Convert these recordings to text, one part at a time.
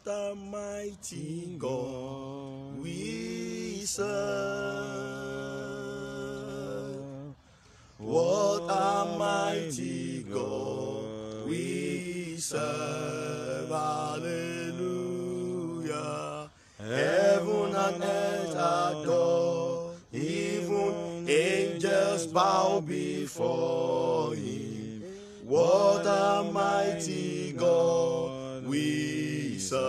What a mighty God we serve. What a mighty God we serve. Hallelujah. Heaven and earth adore. Even angels bow before him. What a mighty God we serve.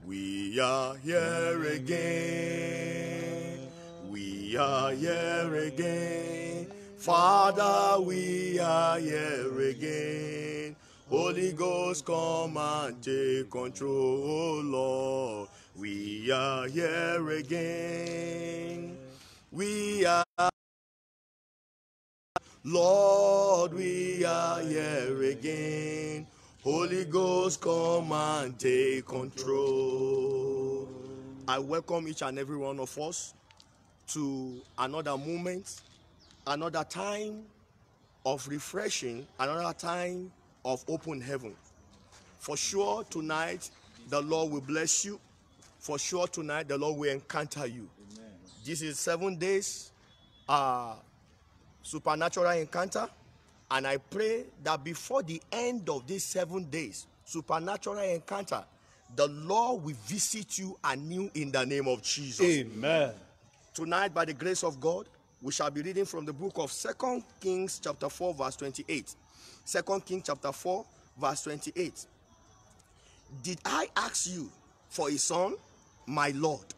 We are here again. We are here again. Father, we are here again. Holy Ghost, come and take control, Lord. We are here again. We are, Lord, we are here again. Holy Ghost, come and take control. I welcome each and every one of us to another moment, another time of refreshing, another time of open heaven. For sure tonight the Lord will bless you. For sure tonight the Lord will encounter you. Amen. This is 7 days supernatural encounter, and I pray that before the end of these 7 days supernatural encounter, the Lord will visit you anew in the name of Jesus. Amen. Tonight, by the grace of God, we shall be reading from the book of 2 Kings chapter 4 verse 28. 2 Kings chapter 4 verse 28. Did I ask you for a son, my Lord?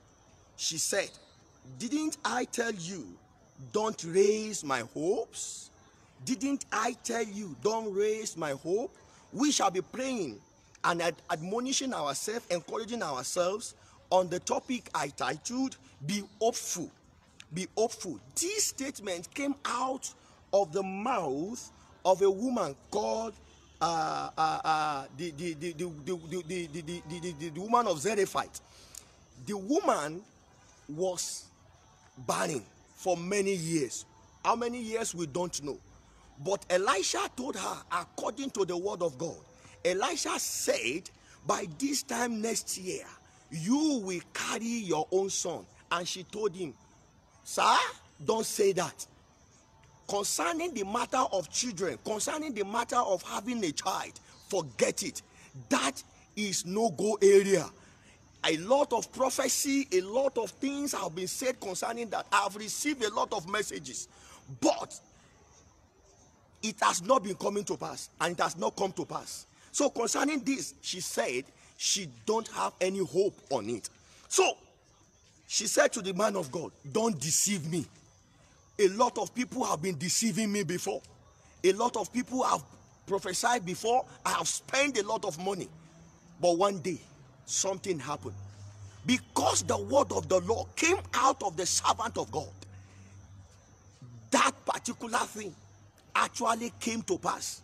She said, didn't I tell you, don't raise my hopes? Didn't I tell you, don't raise my hope? We shall be praying and admonishing ourselves, encouraging ourselves on the topic I titled, Be Hopeful. Be hopeful. This statement came out of the mouth of a woman called the woman of Zarephath. The woman was barren for many years. How many years we don't know. But Elisha told her, according to the word of God, Elisha said, by this time next year, you will carry your own son. And she told him, sir, don't say that. Concerning the matter of children, concerning the matter of having a child, forget it. That is no-go area. A lot of prophecy, a lot of things have been said concerning that. I have received a lot of messages, but it has not been coming to pass, and it has not come to pass. So concerning this, she said she don't have any hope on it. So she said to the man of God, don't deceive me. A lot of people have been deceiving me before. A lot of people have prophesied before. I have spent a lot of money. But one day, something happened. Because the word of the Lord came out of the servant of God, that particular thing actually came to pass.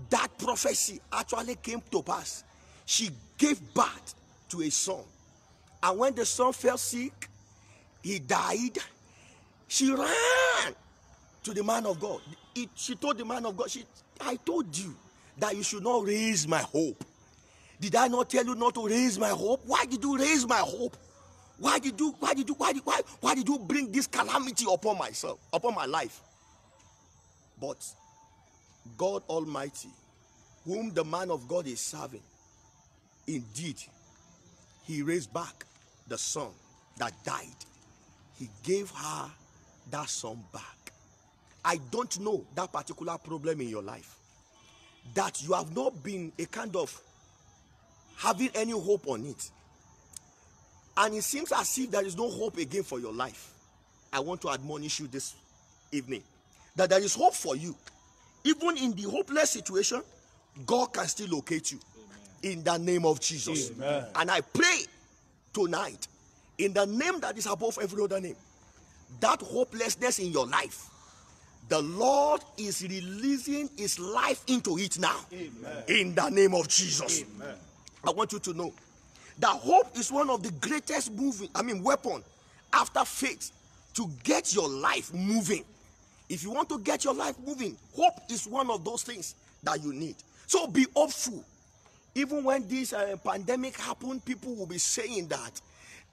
That prophecy actually came to pass. She gave birth to a son. And when the son fell sick, he died. She ran to the man of God. She told the man of God, I told you that you should not raise my hope. Did I not tell you not to raise my hope? Why did you raise my hope? Why did you bring this calamity upon myself, upon my life? But God Almighty, whom the man of God is serving, indeed, he raised back the son that died. He gave her that son back. I don't know that particular problem in your life, that you have not been a kind of having any hope on it, and it seems as if there is no hope again for your life. I want to admonish you this evening that there is hope for you. Even in the hopeless situation, God can still locate you. Amen. In the name of Jesus. Amen. And I pray tonight, in the name that is above every other name, that hopelessness in your life, the Lord is releasing his life into it now. Amen. In the name of Jesus. Amen. I want you to know that hope is one of the greatest weapon after faith to get your life moving. If you want to get your life moving, hope is one of those things that you need. So be hopeful. Even when this pandemic happened, people will be saying that,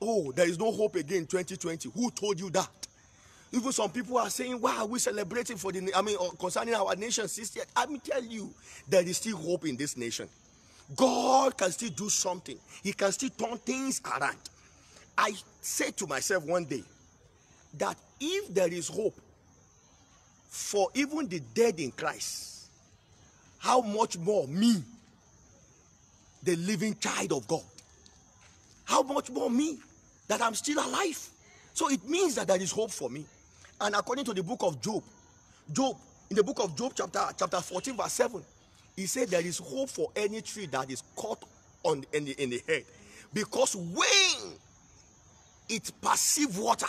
oh, there is no hope again in 2020. Who told you that? Even some people are saying, why are we celebrating for concerning our nation since yet? Let me tell you, there is still hope in this nation. God can still do something. He can still turn things around. I said to myself one day that if there is hope for even the dead in Christ, how much more me, the living child of God? How much more me, that I'm still alive? So it means that there is hope for me. And according to the book of Job, in the book of Job chapter 14 verse 7, he said there is hope for any tree that is caught in the head, because when it perceives water,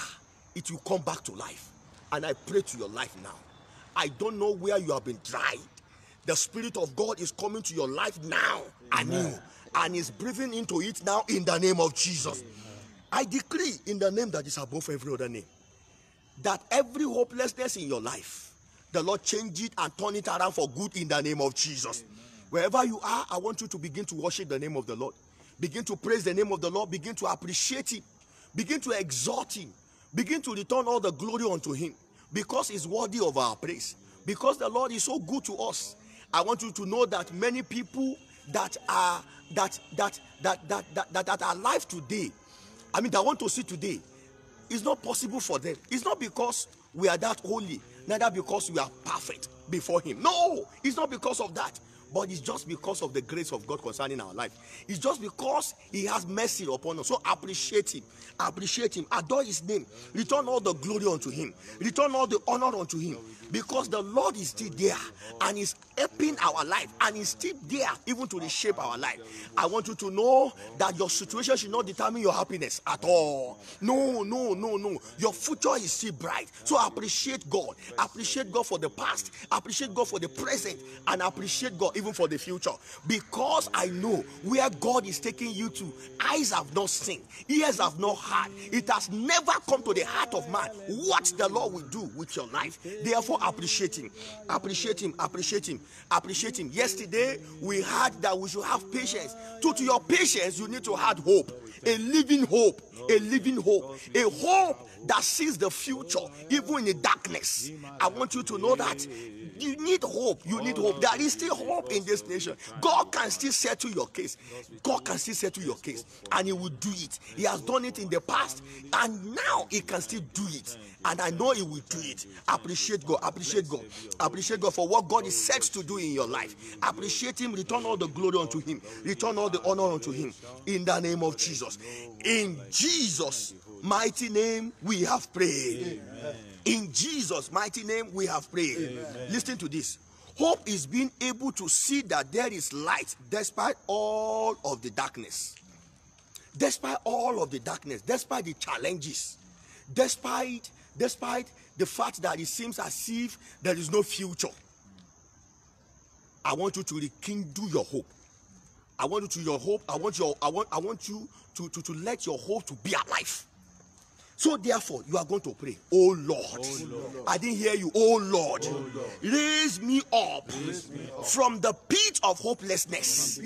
it will come back to life. And I pray to your life now. I don't know where you have been dried. The Spirit of God is coming to your life now, anew, and is breathing into it now in the name of Jesus. Amen. I decree in the name that is above every other name, that every hopelessness in your life, the Lord change it and turn it around for good in the name of Jesus. Amen. Wherever you are, I want you to begin to worship the name of the Lord. Begin to praise the name of the Lord. Begin to appreciate Him. Begin to exalt Him. Begin to return all the glory unto Him, because He's worthy of our praise. Because the Lord is so good to us. I want you to know that many people that are alive today, that want to see today, it's not possible for them. It's not because we are that holy, neither because we are perfect before Him. No, it's not because of that. But it's just because of the grace of God concerning our life. It's just because He has mercy upon us. So appreciate Him. Appreciate Him. Adore His name. Return all the glory unto Him. Return all the honor unto Him. Because the Lord is still there and is helping our life, and is still there even to reshape our life. I want you to know that your situation should not determine your happiness at all. No. Your future is still bright. So appreciate God. Appreciate God for the past. Appreciate God for the present. And appreciate God even for the future. Because I know where God is taking you to, eyes have not seen, ears have not heard. It has never come to the heart of man what the Lord will do with your life. Therefore, appreciate Him. Appreciate Him. Appreciate Him. Appreciate Him. Yesterday, we heard that we should have patience. To your patience, you need to have hope. A living hope. A living hope. A hope that sees the future, even in the darkness. I want you to know that you need hope. You need hope. There is still hope in this nation. God can still settle your case. God can still settle your case, and He will do it. He has done it in the past, and now He can still do it. And I know He will do it. Appreciate God. Appreciate God. Appreciate God for what God is set to do in your life. Appreciate Him. Return all the glory unto Him. Return all the honor unto Him. In the name of Jesus. In Jesus' mighty name we have prayed. Amen. In Jesus' mighty name we have prayed. Amen. Listen to this. Hope is being able to see that there is light despite all of the darkness. Despite all of the darkness, despite the challenges, despite the fact that it seems as if there is no future. I want you to rekindle your hope. I want you to your hope. I want you to let your hope to be alive. So therefore, you are going to pray, oh Lord. I didn't hear you. Oh Lord, raise me up from the pit of hopelessness.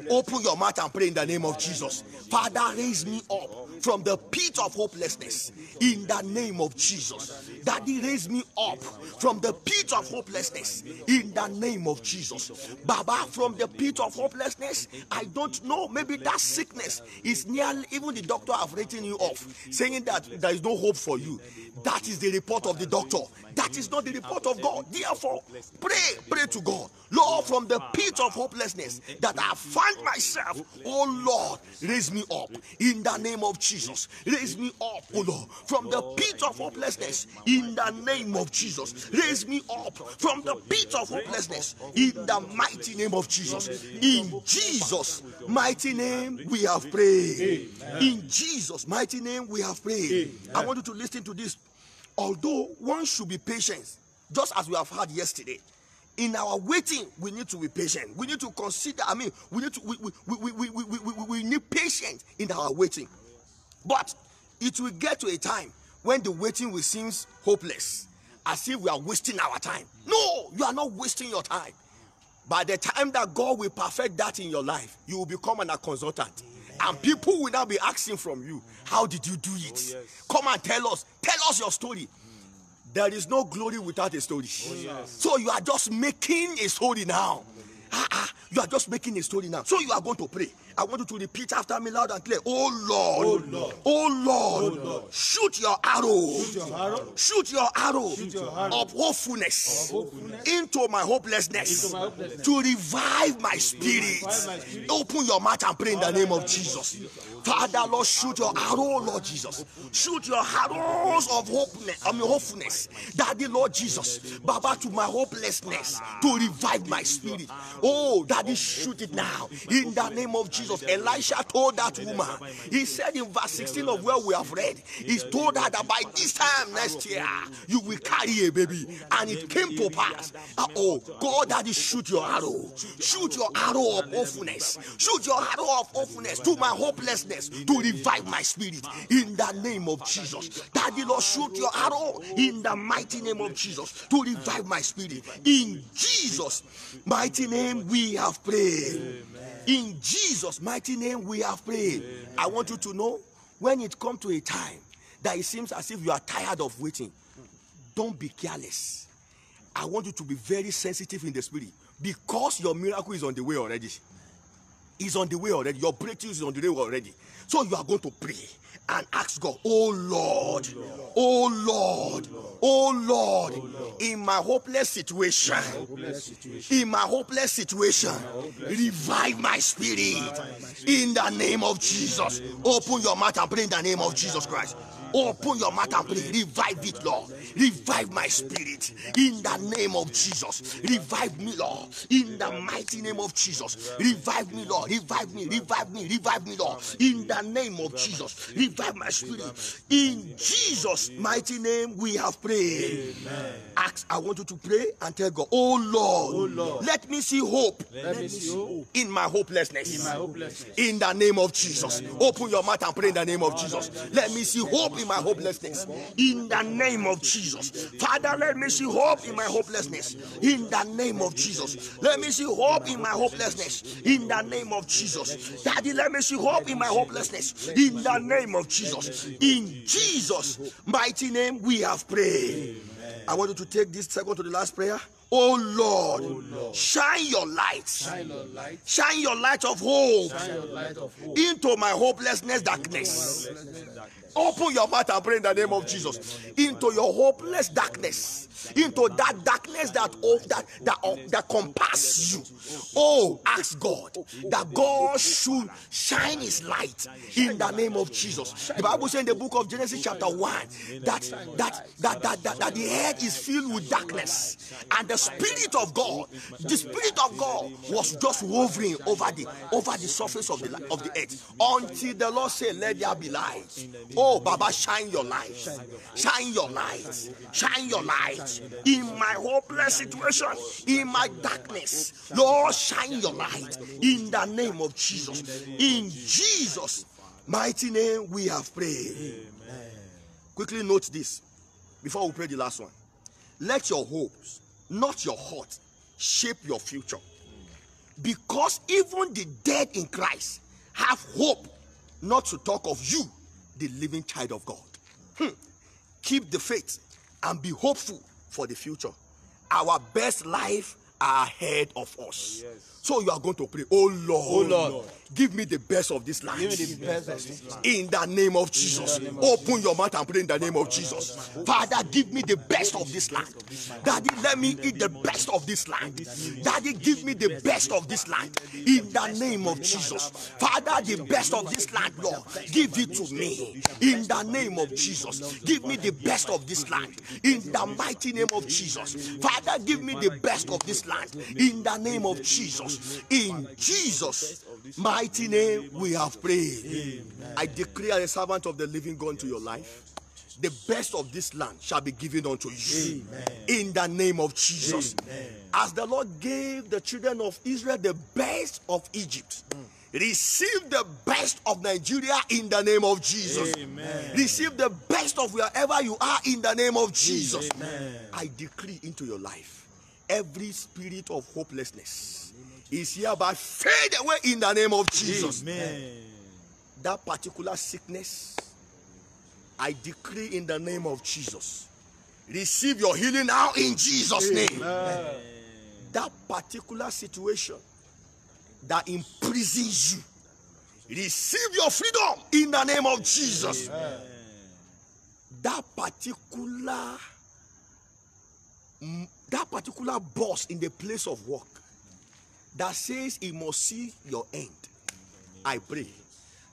Open your mouth and pray in the name of Jesus. Father, raise me up from the pit of hopelessness in the name of Jesus. Daddy, raise me up from the pit of hopelessness in the name of Jesus. Baba, from the pit of hopelessness, I don't know, maybe that sickness is nearly, even the doctor have written you off, saying that there is no hope for you. That is the report of the doctor. That is not the report of God. Therefore, pray to God. Lord, from the pit of hopelessness that I find myself, oh Lord, raise me up in the name of Jesus. Raise me up, oh Lord, from the pit of hopelessness in the name of Jesus. Raise me up from the pit of hopelessness in the mighty name of Jesus. In Jesus' mighty name we have prayed. In Jesus' mighty name we have prayed. I want you to listen to this. Although one should be patient, just as we have heard yesterday, in our waiting, we need to be patient. We need to consider, we need patience in our waiting. But it will get to a time when the waiting will seem hopeless, as if we are wasting our time. No, you are not wasting your time. By the time that God will perfect that in your life, you will become a consultant. And people will now be asking from you, how did you do it? Oh, yes. Come and tell us your story. There is no glory without a story. Oh, yes. So you are just making a story now. You are just making a story now. So you are going to pray. I want you to repeat after me loud and clear. Oh Lord, oh Lord, oh Lord, oh Lord. Shoot your arrow, shoot your arrow of hopefulness into my hopelessness, to revive my spirit. Open your mouth and pray in the name of Jesus. Father, Lord, shoot your arrow, Lord Jesus. Shoot your arrows of hopefulness. Daddy, Lord Jesus, Baba, to my hopelessness, to revive my spirit. Oh, Daddy, shoot it now in the name of Jesus. Elisha told that woman, he said in verse 16 of where we have read, he told her that by this time next year you will carry a baby, and it came to pass. Oh God, Daddy, shoot your arrow of hopefulness, shoot your arrow of hopefulness to my hopelessness, to revive my spirit in the name of Jesus. Daddy, Lord, shoot your arrow in the mighty name of Jesus to revive my spirit. In Jesus' mighty name we have prayed. Amen. In Jesus' mighty name we have prayed. Amen. I want you to know, when it comes to a time that it seems as if you are tired of waiting, don't be careless. I want you to be very sensitive in the spirit, because your miracle is on the way already. It's on the way already. Your breakthrough is on the way already. So you are going to pray and ask God, oh Lord, oh Lord, oh Lord, in my hopeless situation, revive my spirit in the name of Jesus. Open your mouth and pray in the name of Jesus Christ. Open your mouth and pray. Revive it, Lord. Revive my spirit in the name of Jesus. Revive me, Lord, in the mighty name of Jesus. Revive me, Lord. Revive me, Lord, in the name of Jesus. Revive my spirit. In Jesus' mighty name we have prayed. Amen. I want you to pray and tell God, oh Lord, let me see hope in my hopelessness. In the name of Jesus. Open your mouth and pray in the name of Jesus. Let me see hope in my hopelessness. In the name of Jesus. Father, let me see hope in my hopelessness. In the name of Jesus. Let me see hope in my hopelessness. In the name of Jesus. Daddy, let me see hope in my hopelessness. In the name of Jesus. In Jesus' mighty name we have prayed. I want you to take this second to the last prayer. Oh Lord, shine your light of hope into my hopelessness darkness. Open your mouth and pray in the name of Jesus. Into your hopeless darkness, into that darkness that compasses you. Oh, ask God that God should shine His light in the name of Jesus. The Bible says in the book of Genesis chapter 1 that the earth is filled with darkness, and the Spirit of God was just hovering over the surface of the earth, until the Lord said, "Let there be light." Oh, Baba, shine your light, shine your light, shine your light in my hopeless situation, in my darkness. Lord, shine your light in the name of Jesus. In Jesus' mighty name we have prayed. Amen. Quickly note this before we pray the last one. Let your hopes, not your heart, shape your future. Because even the dead in Christ have hope, not to talk of you, the living child of God. Keep the faith and be hopeful for the future. Our best life are ahead of us. Oh, yes. So you are going to pray, oh Lord, give me the best of this land. In the name of Jesus. Open your mouth and pray in the name of Jesus. Father, give me the best of this land. Daddy, let me eat the best of this land. Daddy, give me the best of this land. In the name of Jesus. Father, the best of this land, Lord, give it to me. In the name of Jesus. Give me the best of this land. In the mighty name of Jesus. Father, give me the best of this land. In the name of Jesus. In Jesus' mighty name we have prayed. Amen. I declare a servant of the living God to your life. The best of this land shall be given unto you. Amen. In the name of Jesus. Amen. As the Lord gave the children of Israel the best of Egypt, receive the best of Nigeria in the name of Jesus. Amen. Receive the best of wherever you are in the name of Jesus. Amen. I decree into your life, every spirit of hopelessness is hereby fade away in the name of Jesus. Amen. That particular sickness, I decree in the name of Jesus, receive your healing now in Jesus' name. That particular situation that imprisons you, receive your freedom in the name of Jesus. That particular boss in the place of work that says he must see your end, I pray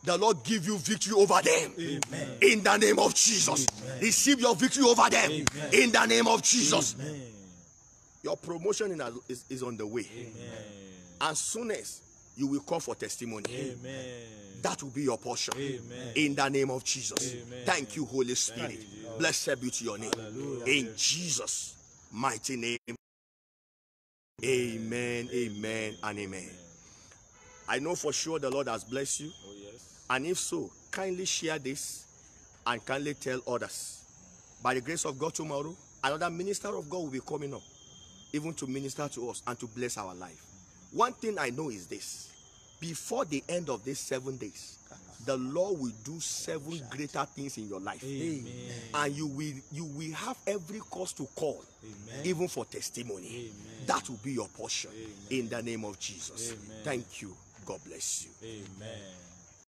the Lord give you victory over them. Amen. In the name of Jesus. Amen. Receive your victory over them. Amen. In the name of Jesus. Amen. Your promotion is on the way. Amen. As soon as you will call for testimony, amen, that will be your portion. Amen. In the name of Jesus. Amen. Thank you, Holy Spirit. Blessed be to your name. Hallelujah. In Jesus' mighty name. Amen, amen, and amen. I know for sure the Lord has blessed you. Oh, yes. And if so, kindly share this and kindly tell others. By the grace of God, tomorrow, another minister of God will be coming up, even to minister to us and to bless our life. One thing I know is this: before the end of these 7 days, the Lord will do 7 greater things in your life. Amen. And you will have every cause to call, amen, even for testimony. Amen. That will be your portion. Amen. In the name of Jesus. Amen. Thank you. God bless you. Amen.